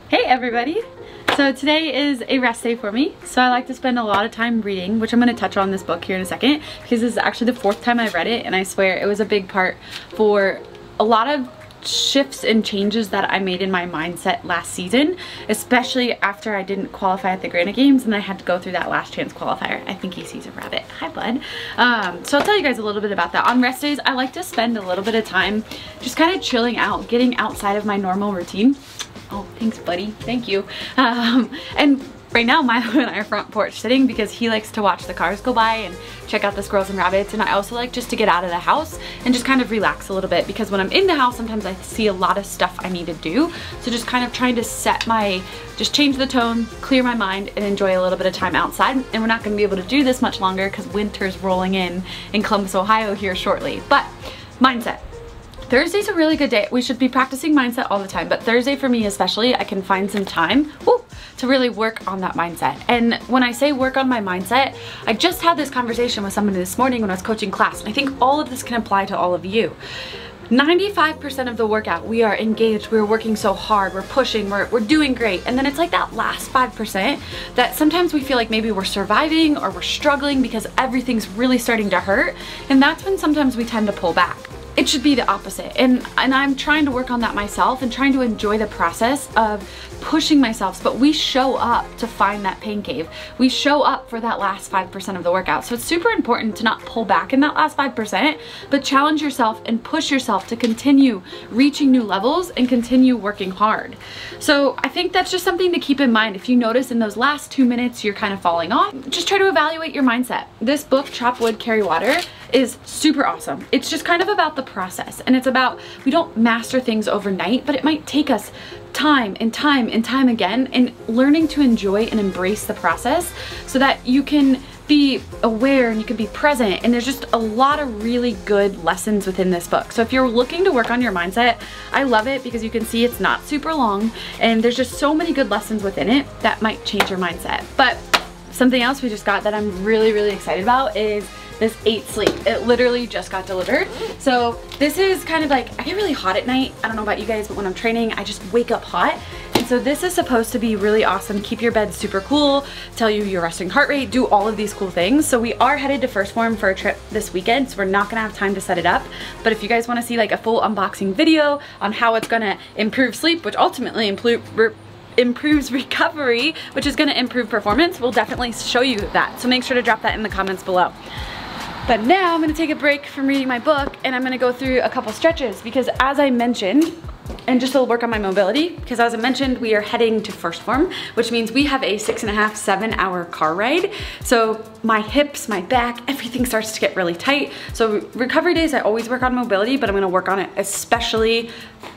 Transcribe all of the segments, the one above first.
Hey everybody! So today is a rest day for me. So I like to spend a lot of time reading, which I'm going to touch on this book here in a second, because this is actually the 4th time I've read it, and I swear it was a big part for a lot of shifts and changes that I made in my mindset last season, especially after I didn't qualify at the Granite Games and I had to go through that last chance qualifier. I think he sees a rabbit. Hi, bud. So I'll tell you guys a little bit about that. On rest days, I like to spend a little bit of time just kind of chilling out, getting outside of my normal routine. Oh, thanks, buddy. Thank you. And right now, Milo and I are front porch sitting because he likes to watch the cars go by and check out the squirrels and rabbits. And I also like just to get out of the house and just kind of relax a little bit, because when I'm in the house, sometimes I see a lot of stuff I need to do. So just kind of trying to just change the tone, clear my mind, and enjoy a little bit of time outside. And we're not going to be able to do this much longer because winter's rolling in Columbus, Ohio here shortly. But mindset. Thursday's a really good day. We should be practicing mindset all the time, but Thursday for me especially, I can find some time to really work on that mindset. And when I say work on my mindset, I just had this conversation with somebody this morning when I was coaching class, and I think all of this can apply to all of you. 95% of the workout, we are engaged, we're working so hard, we're pushing, we're doing great. And then it's like that last 5% that sometimes we feel like maybe we're surviving or we're struggling because everything's really starting to hurt. And that's when sometimes we tend to pull back. It should be the opposite. And I'm trying to work on that myself and trying to enjoy the process of pushing myself. But we show up to find that pain cave. We show up for that last 5% of the workout. So it's super important to not pull back in that last 5%, but challenge yourself and push yourself to continue reaching new levels and continue working hard. So I think that's just something to keep in mind. If you notice in those last 2 minutes you're kind of falling off, just try to evaluate your mindset. This book, Chop Wood, Carry Water, is super awesome. It's just kind of about the process, and it's about, we don't master things overnight, but it might take us time and time and time again, and learning to enjoy and embrace the process so that you can be aware and you can be present. And there's just a lot of really good lessons within this book. So if you're looking to work on your mindset, I love it because you can see it's not super long and there's just so many good lessons within it that might change your mindset. But something else we just got that I'm really, really excited about is this 8 Sleep. It literally just got delivered. So this is kind of like, I get really hot at night. I don't know about you guys, but when I'm training, I just wake up hot. And so this is supposed to be really awesome. Keep your bed super cool, tell you your resting heart rate, do all of these cool things. So we are headed to First Form for a trip this weekend, so we're not gonna have time to set it up. But if you guys wanna see like a full unboxing video on how it's gonna improve sleep, which ultimately improves recovery, which is gonna improve performance, we'll definitely show you that. So make sure to drop that in the comments below. But now I'm gonna take a break from reading my book and I'm gonna go through a couple stretches, because as I mentioned, and just to work on my mobility, because as I mentioned, we are heading to First Form, which means we have a 6.5, 7 hour car ride. So my hips, my back, everything starts to get really tight. So recovery days, I always work on mobility, but I'm gonna work on it especially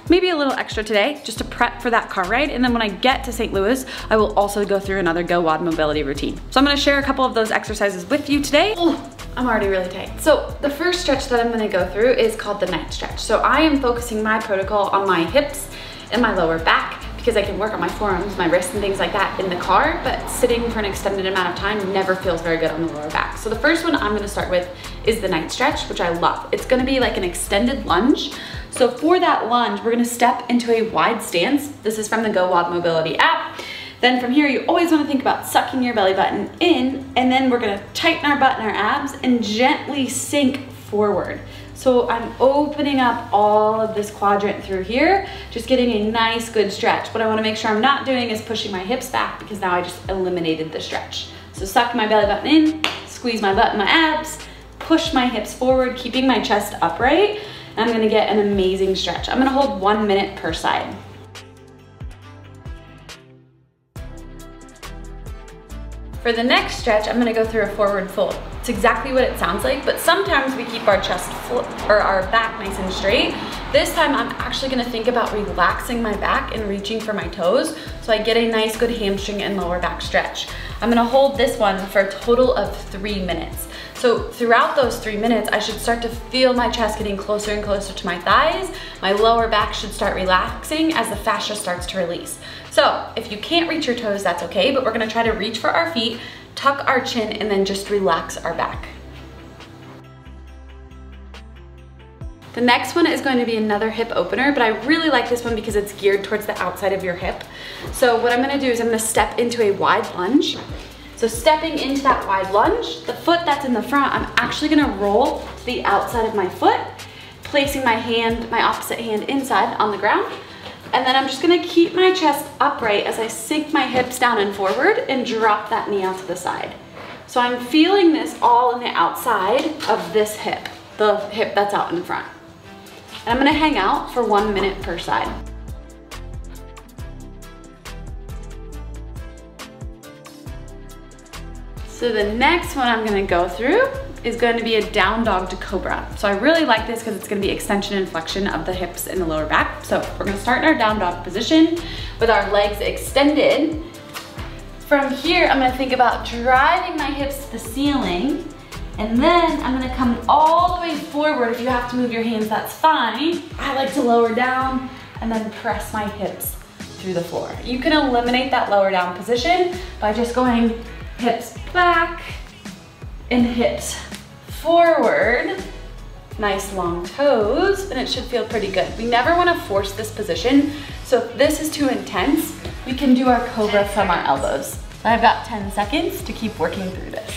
maybe a little extra today, just to prep for that car ride. And then when I get to St. Louis, I will also go through another Go WOD mobility routine. So I'm gonna share a couple of those exercises with you today. Oh, I'm already really tight. So the first stretch that I'm gonna go through is called the night stretch. So I am focusing my protocol on my hips and my lower back, because I can work on my forearms, my wrists, and things like that in the car, but sitting for an extended amount of time never feels very good on the lower back. So the first one I'm gonna start with is the night stretch, which I love. It's gonna be like an extended lunge. So for that lunge, we're gonna step into a wide stance. This is from the Go WOD Mobility app. Then from here, you always wanna think about sucking your belly button in, and then we're gonna tighten our butt and our abs and gently sink forward. So I'm opening up all of this quadrant through here, just getting a nice good stretch. What I wanna make sure I'm not doing is pushing my hips back, because now I just eliminated the stretch. So suck my belly button in, squeeze my butt and my abs, push my hips forward, keeping my chest upright, and I'm gonna get an amazing stretch. I'm gonna hold 1 minute per side. For the next stretch, I'm gonna go through a forward fold. It's exactly what it sounds like, but sometimes we keep our chest or our back nice and straight. This time I'm actually gonna think about relaxing my back and reaching for my toes, so I get a nice good hamstring and lower back stretch. I'm gonna hold this one for a total of 3 minutes. So throughout those 3 minutes, I should start to feel my chest getting closer and closer to my thighs. My lower back should start relaxing as the fascia starts to release. So if you can't reach your toes, that's okay, but we're gonna try to reach for our feet, tuck our chin, and then just relax our back. The next one is going to be another hip opener, but I really like this one because it's geared towards the outside of your hip. So what I'm gonna do is I'm gonna step into a wide lunge. So stepping into that wide lunge, the foot that's in the front, I'm actually gonna roll to the outside of my foot, placing my hand, my opposite hand inside on the ground. And then I'm just gonna keep my chest upright as I sink my hips down and forward and drop that knee out to the side. So I'm feeling this all in the outside of this hip, the hip that's out in front. And I'm gonna hang out for 1 minute per side. So the next one I'm gonna go through is going to be a down dog to Cobra. So I really like this because it's gonna be extension and flexion of the hips and the lower back. So we're gonna start in our down dog position with our legs extended. From here, I'm gonna think about driving my hips to the ceiling, and then I'm gonna come all the way forward. If you have to move your hands, that's fine. I like to lower down and then press my hips through the floor. You can eliminate that lower down position by just going hips back and hips forward. Nice long toes, and it should feel pretty good. We never want to force this position, so if this is too intense, we can do our Cobra from our elbows. So I've got 10 seconds to keep working through this.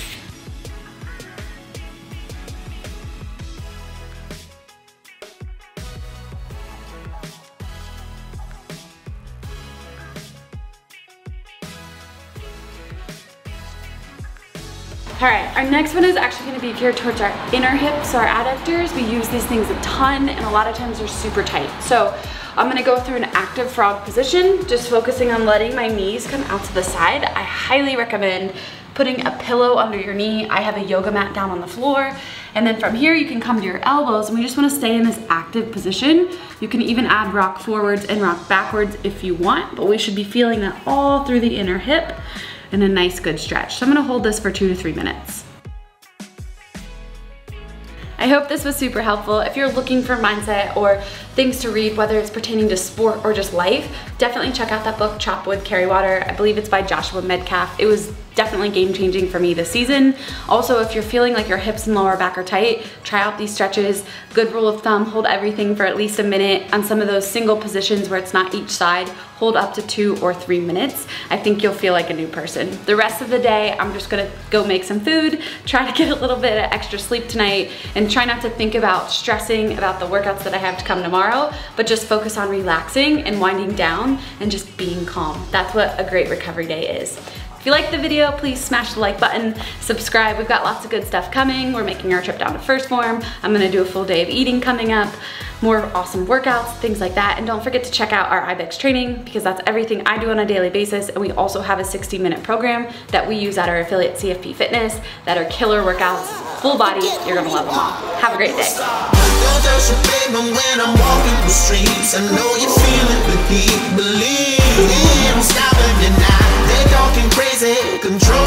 All right, our next one is actually gonna be geared towards our inner hips, so our adductors. We use these things a ton, and a lot of times they're super tight. So I'm gonna go through an active frog position, just focusing on letting my knees come out to the side. I highly recommend putting a pillow under your knee. I have a yoga mat down on the floor. And then from here, you can come to your elbows, and we just wanna stay in this active position. You can even add rock forwards and rock backwards if you want, but we should be feeling that all through the inner hip and a nice good stretch. So I'm gonna hold this for 2 to 3 minutes. I hope this was super helpful. If you're looking for mindset or things to read, whether it's pertaining to sport or just life, definitely check out that book, Chop Wood, Carry Water. I believe it's by Joshua Medcalf. It was definitely game-changing for me this season. Also, if you're feeling like your hips and lower back are tight, try out these stretches. Good rule of thumb, hold everything for at least a minute. On some of those single positions where it's not each side, hold up to 2 or 3 minutes. I think you'll feel like a new person. The rest of the day, I'm just gonna go make some food, try to get a little bit of extra sleep tonight, and try not to think about stressing about the workouts that I have to come tomorrow, but just focus on relaxing and winding down and just being calm. That's what a great recovery day is. If you liked the video, please smash the like button, subscribe. We've got lots of good stuff coming. We're making our trip down to First Form. I'm gonna do a full day of eating coming up, more awesome workouts, things like that. And don't forget to check out our IBEX training, because that's everything I do on a daily basis. And we also have a 60-minute program that we use at our affiliate CFP Fitness that are killer workouts, full body. You're gonna love them all. Have a great day. Control